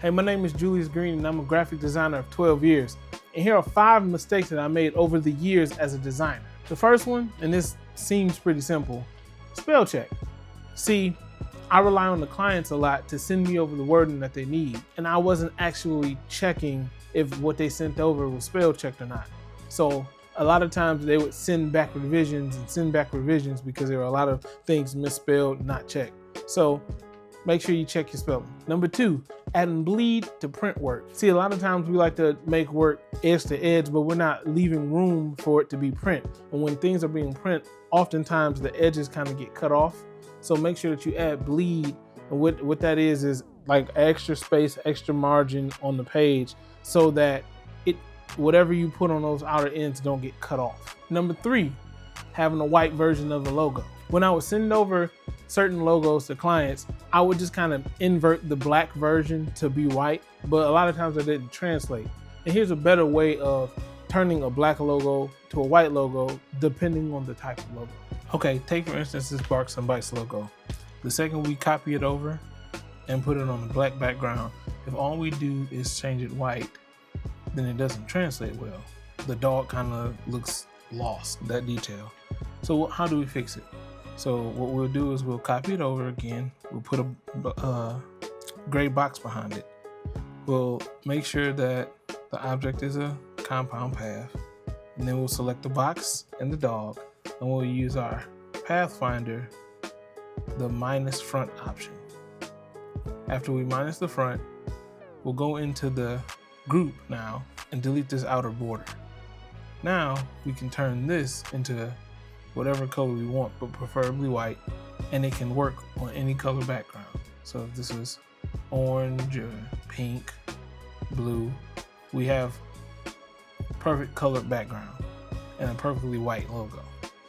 Hey, my name is Julius and I'm a graphic designer of 12 years. And here are 5 mistakes that I made over the years as a designer. The first one, and this seems pretty simple, spell check. See, I rely on the clients a lot to send me over the wording that they need, and I wasn't actually checking if what they sent over was spell checked or not. So a lot of times they would send back revisions because there were a lot of things misspelled, not checked. So make sure you check your spelling. Number 2, adding bleed to print work. See, a lot of times we like to make work edge to edge, but we're not leaving room for it to be print. And when things are being print, oftentimes the edges kind of get cut off. So make sure that you add bleed. And what that is like extra space, extra margin on the page so that whatever you put on those outer ends don't get cut off. Number 3, having a white version of the logo. When I would send over certain logos to clients, I would just kind of invert the black version to be white, but a lot of times I didn't translate. And here's a better way of turning a black logo to a white logo depending on the type of logo. Okay, take for instance this Barks and Bites logo. The second we copy it over and put it on a black background, if all we do is change it white, then it doesn't translate well. The dog kind of looks lost, that detail. So how do we fix it? So what we'll do is we'll copy it over again. We'll put a gray box behind it. We'll make sure that the object is a compound path. And then we'll select the box and the dog. And we'll use our Pathfinder, the minus front option. After we minus the front, we'll go into the group now and delete this outer border. Now we can turn this into whatever color we want, but preferably white, and it can work on any color background. So if this is orange or pink, blue, we have perfect colored background and a perfectly white logo.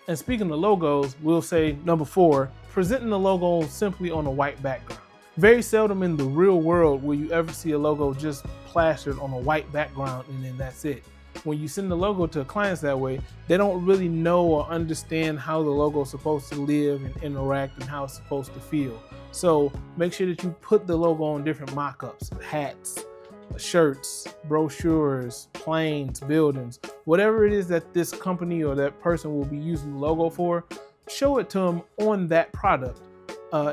And speaking of logos, we'll say number 4, presenting the logo simply on a white background. Very seldom in the real world will you ever see a logo just plastered on a white background and then that's it. When you send the logo to clients that way, they don't really know or understand how the logo is supposed to live and interact and how it's supposed to feel. So make sure that you put the logo on different mock-ups, hats, shirts, brochures, planes, buildings, whatever it is that this company or that person will be using the logo for, show it to them on that product.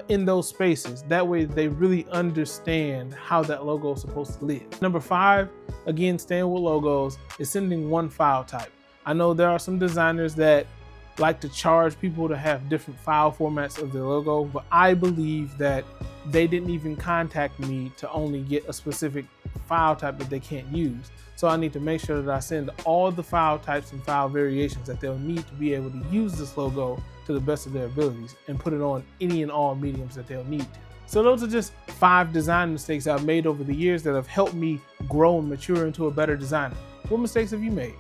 In those spaces. That way they really understand how that logo is supposed to live. Number 5, again, staying with logos, is sending one file type. I know there are some designers that like to charge people to have different file formats of their logo, but I believe that they didn't even contact me to only get a specific file type that they can't use. So I need to make sure that I send all the file types and file variations that they'll need to be able to use this logo to the best of their abilities and put it on any and all mediums that they'll need to. So those are just 5 design mistakes I've made over the years that have helped me grow and mature into a better designer. What mistakes have you made?